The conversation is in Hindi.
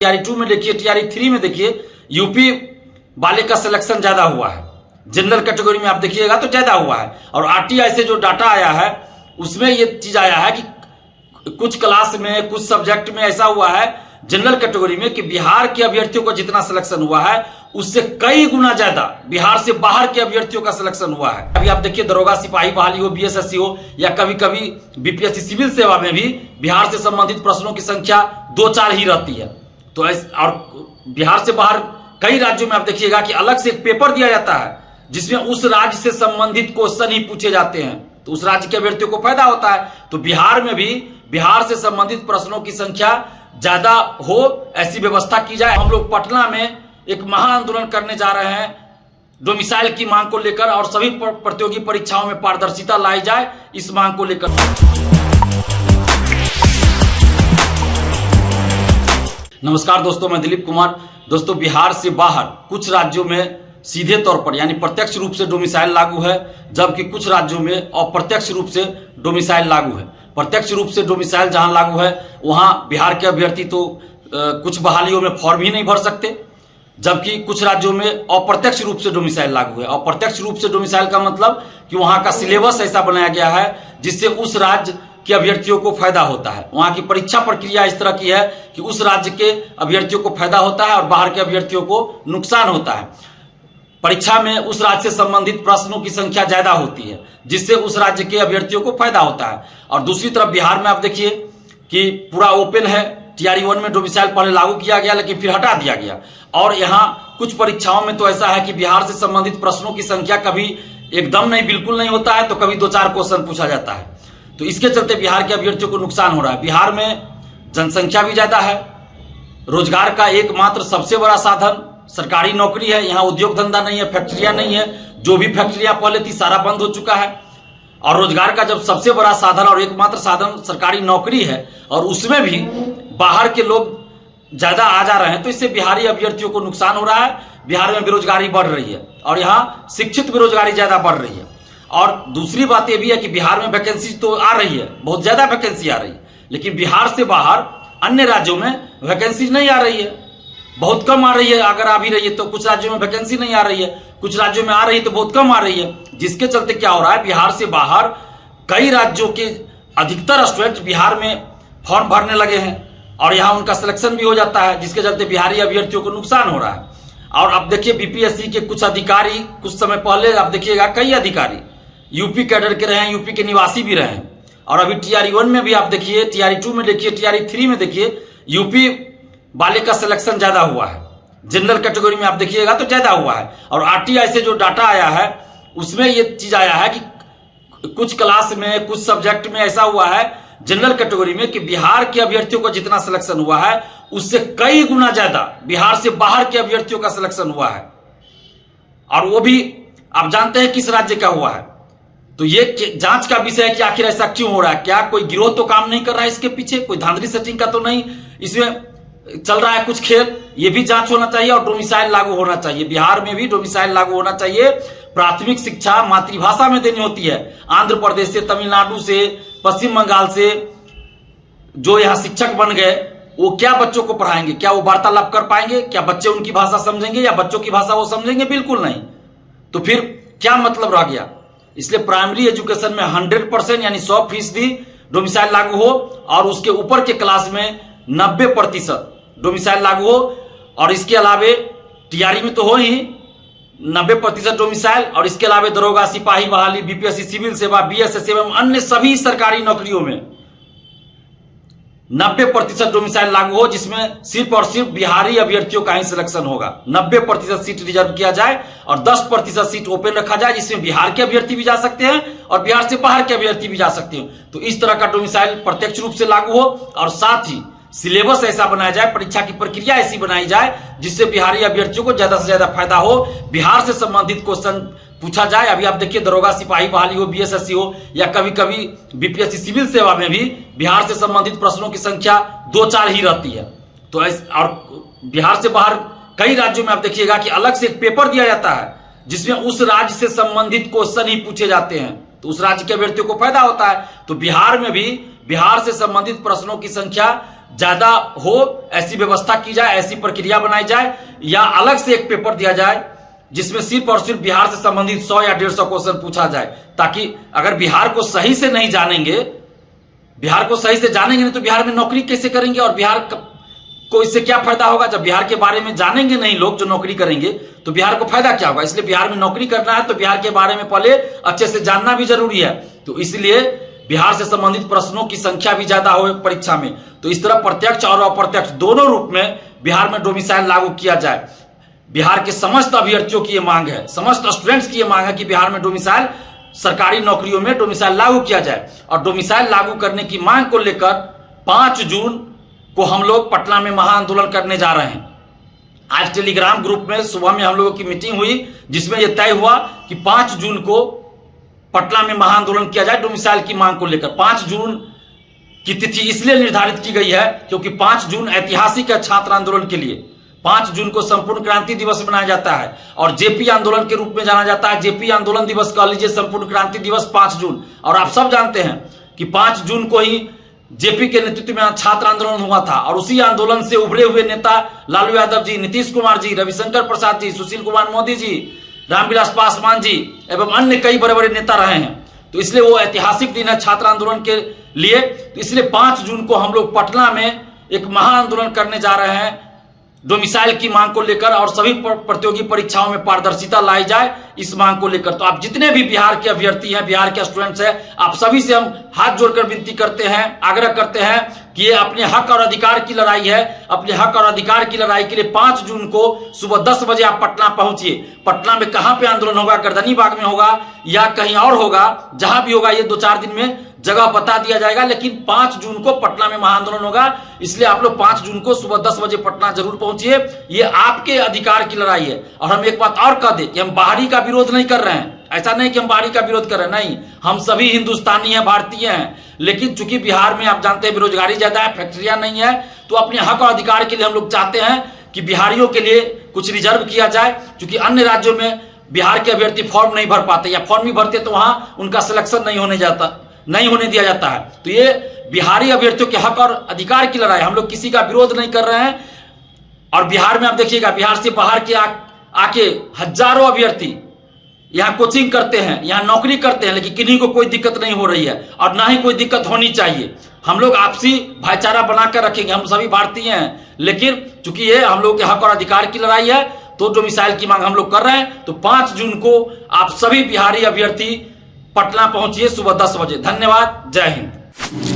टीआरई 2 में देखिए, टीआरई 3 में देखिए, यूपी वाले का सिलेक्शन ज्यादा हुआ है। जनरल कैटेगरी में आप देखिएगा तो ज्यादा हुआ है। और आरटीआई से जो डाटा आया है उसमें ये चीज आया है कि कुछ क्लास में, कुछ सब्जेक्ट में ऐसा हुआ है जनरल कैटेगरी में कि बिहार के अभ्यर्थियों का जितना सिलेक्शन हुआ है उससे कई गुना ज्यादा बिहार से बाहर के अभ्यर्थियों का सिलेक्शन हुआ है। अभी आप देखिए, दरोगा सिपाही बहाली हो, बीएसएससी हो, या कभी कभी बीपीएससी सिविल सेवा में भी बिहार से संबंधित प्रश्नों की संख्या 2-4 ही रहती है। तो और बिहार से बाहर कई राज्यों में आप देखिएगा कि अलग से एक पेपर दिया जाता है जिसमें उस राज्य से संबंधित क्वेश्चन ही पूछे जाते हैं, तो उस राज्य के अभ्यर्थियों को फायदा होता है। तो बिहार में भी बिहार से संबंधित प्रश्नों की संख्या ज्यादा हो, ऐसी व्यवस्था की जाए। हम लोग पटना में एक महा आंदोलन करने जा रहे हैं डोमिसाइल की मांग को लेकर, और सभी प्रतियोगी परीक्षाओं में पारदर्शिता लाई जाए इस मांग को लेकर। नमस्कार दोस्तों, मैं दिलीप कुमार। दोस्तों, बिहार से बाहर कुछ राज्यों में सीधे तौर पर यानी प्रत्यक्ष रूप से डोमिसाइल लागू है, जबकि कुछ राज्यों में अप्रत्यक्ष रूप से डोमिसाइल लागू है। प्रत्यक्ष रूप से डोमिसाइल जहां लागू है वहां बिहार के अभ्यर्थी तो कुछ बहालियों में फॉर्म ही नहीं भर सकते, जबकि कुछ राज्यों में अप्रत्यक्ष रूप से डोमिसाइल लागू है। अप्रत्यक्ष रूप से डोमिसाइल का मतलब कि वहां का सिलेबस ऐसा बनाया गया है जिससे उस राज्य के अभ्यर्थियों को फायदा होता है। वहां की परीक्षा प्रक्रिया इस तरह की है कि उस राज्य के अभ्यर्थियों को फायदा होता है और बाहर के अभ्यर्थियों को नुकसान होता है। परीक्षा में उस राज्य से संबंधित प्रश्नों की संख्या ज्यादा होती है जिससे उस राज्य के अभ्यर्थियों को फायदा होता है। और दूसरी तरफ बिहार में आप देखिए कि पूरा ओपन है। टीआरई 1 में डोमिसाइल पहले लागू किया गया लेकिन फिर हटा दिया गया, और यहाँ कुछ परीक्षाओं में तो ऐसा है कि बिहार से संबंधित प्रश्नों की संख्या कभी एकदम नहीं, बिल्कुल नहीं होता है, तो कभी 2-4 क्वेश्चन पूछा जाता है। तो इसके चलते बिहार के अभ्यर्थियों को नुकसान हो रहा है। बिहार में जनसंख्या भी ज्यादा है, रोजगार का एकमात्र सबसे बड़ा साधन सरकारी नौकरी है। यहाँ उद्योग धंधा नहीं है, फैक्ट्रियां नहीं है, जो भी फैक्ट्रियां पहले थी सारा बंद हो चुका है। और रोजगार का जब सबसे बड़ा साधन और एकमात्र साधन सरकारी नौकरी है और उसमें भी बाहर के लोग ज्यादा आ जा रहे हैं, तो इससे बिहारी अभ्यर्थियों को नुकसान हो रहा है। बिहार में बेरोजगारी बढ़ रही है और यहाँ शिक्षित बेरोजगारी ज्यादा बढ़ रही है। और दूसरी बात यह भी है कि बिहार में वैकेंसी तो आ रही है, बहुत ज्यादा वैकेंसी आ रही है, लेकिन बिहार से बाहर अन्य राज्यों में वैकेंसी नहीं आ रही है, बहुत कम आ रही है। अगर आ भी रही है तो कुछ राज्यों में वैकेंसी नहीं आ रही है, कुछ राज्यों में आ रही है तो बहुत कम आ रही है, जिसके चलते क्या हो रहा है, बिहार से बाहर कई राज्यों के अधिकतर स्टूडेंट बिहार में फॉर्म भरने लगे हैं और यहाँ उनका सिलेक्शन भी हो जाता है, जिसके चलते बिहारी अभ्यर्थियों को नुकसान हो रहा है। और अब देखिए, बीपीएससी के कुछ अधिकारी कुछ समय पहले आप देखिएगा कई अधिकारी यूपी कैडर के रहे हैं, यूपी के निवासी भी रहे हैं। और अभी टीआरई 1 में भी आप देखिए, टीआरई 2 में देखिए, टीआरई 3 में देखिए, यूपी वाले का सिलेक्शन ज्यादा हुआ है। जनरल कैटेगरी में आप देखिएगा तो ज्यादा हुआ है। और आरटीआई से जो डाटा आया है उसमें ये चीज आया है कि कुछ क्लास में, कुछ सब्जेक्ट में ऐसा हुआ है जनरल कैटेगरी में कि बिहार के अभ्यर्थियों का जितना सिलेक्शन हुआ है उससे कई गुना ज्यादा बिहार से बाहर के अभ्यर्थियों का सिलेक्शन हुआ है। और वो भी आप जानते हैं किस राज्य का हुआ है। तो ये जांच का विषय है कि आखिर ऐसा क्यों हो रहा है। क्या कोई गिरोह तो काम नहीं कर रहा है इसके पीछे, कोई धांधली सेटिंग का तो नहीं इसमें चल रहा है कुछ खेल? ये भी जांच होना चाहिए और डोमिसाइल लागू होना चाहिए। बिहार में भी डोमिसाइल लागू होना चाहिए। प्राथमिक शिक्षा मातृभाषा में देनी होती है। आंध्र प्रदेश से, तमिलनाडु से, पश्चिम बंगाल से जो यहाँ शिक्षक बन गए वो क्या बच्चों को पढ़ाएंगे? क्या वो वार्तालाप कर पाएंगे? क्या बच्चे उनकी भाषा समझेंगे या बच्चों की भाषा वो समझेंगे? बिल्कुल नहीं। तो फिर क्या मतलब रह गया? इसलिए प्राइमरी एजुकेशन में 100% यानी 100% डोमिसाइल लागू हो और उसके ऊपर के क्लास में 90% डोमिसाइल लागू हो। और इसके अलावे टीआरई में तो हो ही 90% डोमिसाइल, और इसके अलावा दरोगा सिपाही बहाली, बीपीएससी सिविल सेवा, बीएसएस एवं अन्य सभी सरकारी नौकरियों में 90% डोमिसाइल लागू हो, जिसमें सिर्फ और सिर्फ बिहारी अभ्यर्थियों का ही सिलेक्शन होगा। 90% सीट रिजर्व किया जाए और 10% सीट ओपन रखा जाए, जिसमें बिहार के अभ्यर्थी भी जा सकते हैं और बिहार से बाहर के अभ्यर्थी भी जा सकते हैं। तो इस तरह का डोमिसाइल प्रत्यक्ष रूप से लागू हो और साथ ही सिलेबस ऐसा बनाया जाए, परीक्षा की प्रक्रिया ऐसी बनाई जाए जिससे बिहारी अभ्यर्थियों को ज्यादा से ज्यादा फायदा हो, बिहार से संबंधित क्वेश्चन पूछा जाए। अभी आप देखिए, दरोगा सिपाही बहाली हो, बीएसएससी हो, या कभी कभी बीपीएससी सिविल सेवा में भी बिहार से संबंधित प्रश्नों की संख्या 2-4 ही रहती है। तो और बिहार से बाहर कई राज्यों में आप देखिएगा कि अलग से एक पेपर दिया जाता है जिसमें उस राज्य से संबंधित क्वेश्चन ही पूछे जाते हैं, तो उस राज्य के अभ्यर्थियों को फायदा होता है। तो बिहार में भी बिहार से संबंधित प्रश्नों की संख्या ज्यादा हो, ऐसी व्यवस्था की जाए, ऐसी प्रक्रिया बनाई जाए, या अलग से एक पेपर दिया जाए जिसमें सिर्फ और सिर्फ बिहार से संबंधित 100 या 150 क्वेश्चन पूछा जाए। ताकि अगर बिहार को सही से नहीं जानेंगे, बिहार को सही से जानेंगे नहीं तो बिहार में नौकरी कैसे करेंगे, और बिहार को इससे क्या फायदा होगा। जब बिहार के बारे में जानेंगे नहीं लोग जो नौकरी करेंगे तो बिहार को फायदा क्या होगा। इसलिए बिहार में नौकरी करना है तो बिहार के बारे में पहले अच्छे से जानना भी जरूरी है। तो इसलिए बिहार से संबंधित प्रश्नों की संख्या भी ज्यादा हो परीक्षा में। तो इस तरह प्रत्यक्ष और अप्रत्यक्ष दोनों रूप में बिहार में डोमिसाइल लागू किया जाए। बिहार के समस्त अभ्यर्थियों की यह मांग है, समस्त स्टूडेंट्स की यह मांग है कि बिहार में डोमिसाइल, सरकारी नौकरियों में डोमिसाइल लागू किया जाए। और डोमिसाइल लागू करने की मांग को लेकर 5 जून को हम लोग पटना में महाआंदोलन करने जा रहे हैं। आज टेलीग्राम ग्रुप में सुबह में हम लोगों की मीटिंग हुई जिसमें यह तय हुआ कि 5 जून को पटना में महाआंदोलन किया जाए डोमिसाइल की मांग को लेकर। 5 जून की तिथि इसलिए निर्धारित की गई है क्योंकि 5 जून ऐतिहासिक है छात्र आंदोलन के लिए। 5 जून को संपूर्ण क्रांति दिवस मनाया जाता है और जेपी आंदोलन के रूप में जाना जाता है। जेपी आंदोलन दिवस कह लीजिए, संपूर्ण क्रांति दिवस 5 जून। और आप सब जानते हैं कि 5 जून को ही जेपी के नेतृत्व में छात्र आंदोलन हुआ था और उसी आंदोलन से उभरे हुए नेता लालू यादव जी, नीतीश कुमार जी, रविशंकर प्रसाद जी, सुशील कुमार मोदी जी, रामविलास पासवान जी एवं अन्य कई बड़े बड़े नेता रहे हैं। तो इसलिए वो ऐतिहासिक दिन है छात्र आंदोलन के लिए। तो इसलिए 5 जून को हम लोग पटना में एक महाआंदोलन करने जा रहे हैं डोमिसाइल की मांग को लेकर, और सभी प्रतियोगी परीक्षाओं में पारदर्शिता लाई जाए इस मांग को लेकर। तो आप जितने भी बिहार के अभ्यर्थी हैं, बिहार के स्टूडेंट्स हैं, आप सभी से हम हाथ जोड़कर विनती करते हैं, आग्रह करते हैं कि ये अपने हक और अधिकार की लड़ाई है। अपने हक और अधिकार की लड़ाई के लिए 5 जून को सुबह 10 बजे आप पटना पहुंचिए। पटना में कहां पे आंदोलन होगा, गर्दनी बाग में होगा या कहीं और होगा, जहां भी होगा ये 2-4 दिन में जगह बता दिया जाएगा, लेकिन 5 जून को पटना में महाआंदोलन होगा। इसलिए आप लोग 5 जून को सुबह 10 बजे पटना जरूर पहुंचिए। ये आपके अधिकार की लड़ाई है। और हम एक बात और कह दें कि हम बाहरी का विरोध नहीं कर रहे हैं। ऐसा नहीं कि हम बाहरी का विरोध कर रहे हैं, नहीं, हम सभी हिंदुस्तानी हैं, भारतीय हैं। लेकिन चूंकि बिहार में आप जानते हैं बेरोजगारी ज्यादा है, फैक्ट्रियां नहीं है, तो अपने हक और अधिकार के लिए हम लोग चाहते हैं कि बिहारियों के लिए कुछ रिजर्व किया जाए। क्योंकि अन्य राज्यों में बिहार के अभ्यर्थी फॉर्म नहीं भर पाते, या फॉर्म भी भरते तो वहां उनका सिलेक्शन नहीं होने दिया जाता है। तो ये बिहारी अभ्यर्थियों के हक और अधिकार की लड़ाई, हम लोग किसी का विरोध नहीं कर रहे हैं। और बिहार में आप देखिएगा, बिहार से बाहर के आके हजारों अभ्यर्थी यहाँ कोचिंग करते हैं, यहाँ नौकरी करते हैं, लेकिन किन्हीं को कोई दिक्कत नहीं हो रही है और ना ही कोई दिक्कत होनी चाहिए। हम लोग आपसी भाईचारा बनाकर रखेंगे, हम सभी भारतीय हैं। लेकिन चूंकि ये हम लोग के हक और अधिकार की लड़ाई है तो डोमिसाइल की मांग हम लोग कर रहे हैं। तो 5 जून को आप सभी बिहारी अभ्यर्थी पटना पहुंचिए सुबह 10 बजे। धन्यवाद, जय हिंद।